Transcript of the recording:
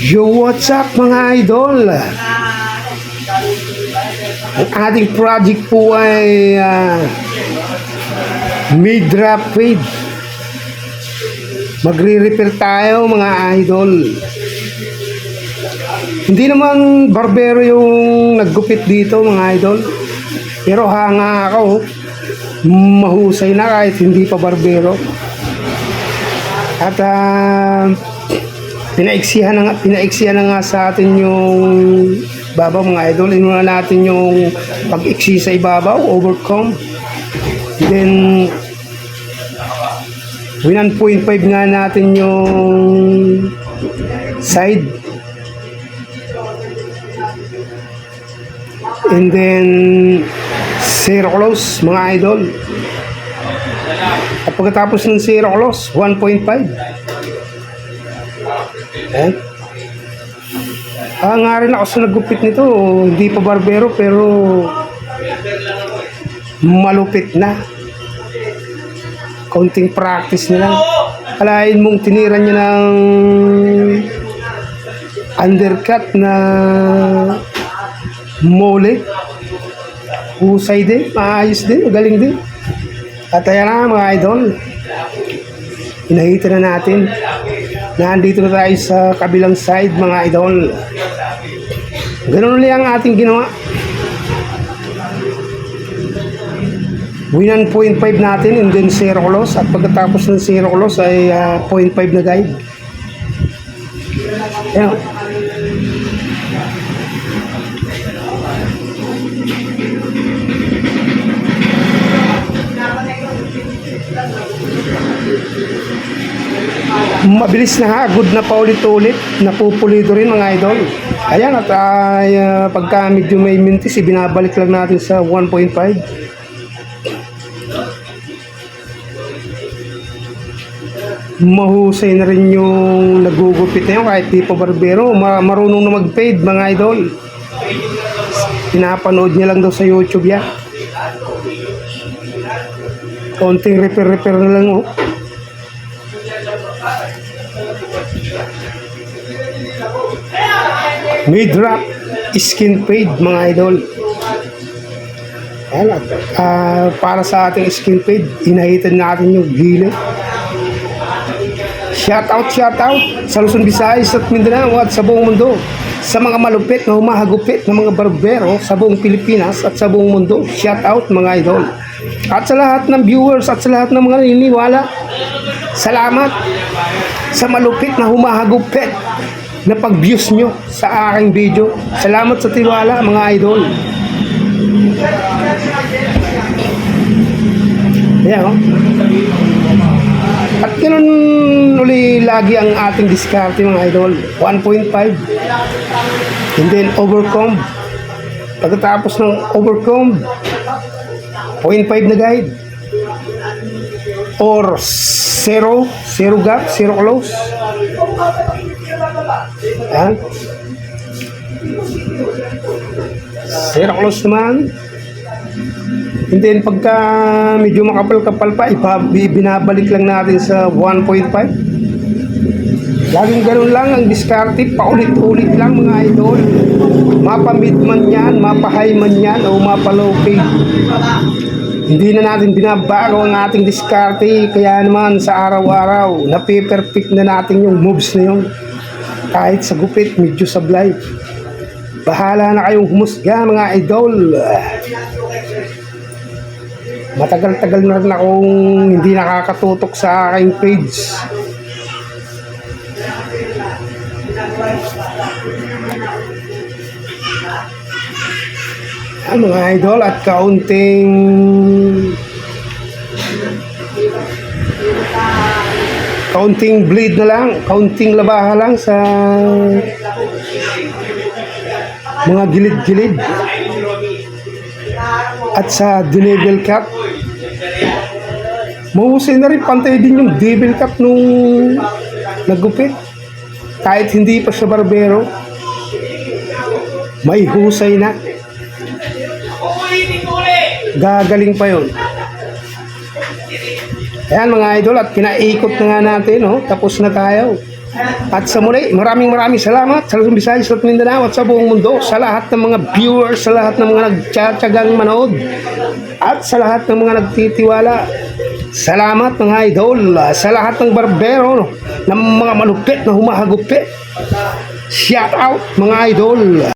Yo, what's up mga idol? Ang ating project po ay mid-drop fade. Magre-repair tayo mga idol. Hindi naman barbero yung naggupit dito mga idol. Pero hanga ako. Mahusay na kahit hindi pa barbero. At pinaiksihan na nga sa atin yung babaw mga idol. Inuna natin yung pag-iksi sa ibabaw, overcome. Then 1.5 nga natin yung side. And then zero close mga idol. At pagkatapos ng zero close, 1.5. Ayan. Nga rin ako sa naggupit nito. Hindi pa barbero pero malupit na. Kaunting practice na lang. Alain mong tinira niya ng undercut na mole. Husay din. Maayos din. Magaling din. At ayan na mga idol. Hinahita na natin. Nandito na tayo sa kabilang side mga idol. Ganun ulit ang ating ginawa. 1.5 natin and then zero close. At pagkatapos ng zero close ay 0.5 na guide. Ayan. Mabilis na ha, good na paulit-ulit, napupulido rin mga idol. Ayan at pagka medyo may mintis, binabalik lang natin sa 1.5. Mahusay na rin yung nagugupit na yun kahit di pa barbero. Marunong na mag-fade mga idol. Pinapanood niya lang daw sa YouTube yan. Konting repair na lang oh. Mid-drop skin fade mga idol. Ayan, para sa ating skin fade, inahitan natin yung gilid. Shout out sa Luzon, Visayas at Mindanao at sa buong mundo. Sa mga malupit na humahagupit ng mga barbero sa buong Pilipinas at sa buong mundo. Shout out mga idol. At sa lahat ng viewers at sa lahat ng mga naniniwala, salamat sa malupit na humahagupit na pag-views nyo sa aking video. Salamat sa tiwala mga idol. Ayan o. At ganun uli lagi ang ating diskarte mga idol. 1.5 and then overcome. Pagkatapos ng overcome, 0.5 na guide or zero gap, zero close. Ayan. Zero close naman. And then pagka medyo makapal-kapal pa, binabalik lang natin sa 1.5. Laging ganun lang ang diskarte, paulit-ulit lang mga idol. Mapa-mid man yan, mapa-high man yan, o mapa-low fade. Hindi na natin binabago ang ating diskarte, kaya naman sa araw-araw, nape-perfect na natin yung moves na yun. Kahit sa gupit, medyo sablay. Bahala na kayong humusga mga idol. Matagal-tagal na rin akong hindi nakakatutok sa aking page. Mga idol at kaunting bleed na lang, kaunting labaha lang sa mga gilid-gilid at sa devil cap. Mahusay na rin, pantay din yung devil cap nung naggupit. Kahit hindi pa siya barbero, may husay na. Gagaling pa yun. Ayan mga idol, at pinaikot na nga natin, oh. Tapos na tayo. At sa muli, maraming salamat sa Luzon, Visayas at Mindanao at sa buong mundo, sa lahat ng mga viewers, sa lahat ng mga nagtsatsagang manood, at sa lahat ng mga nagtitiwala. Salamat mga idol, sa lahat ng barbero, ng mga malupit na humahagupit. Shout out mga idol.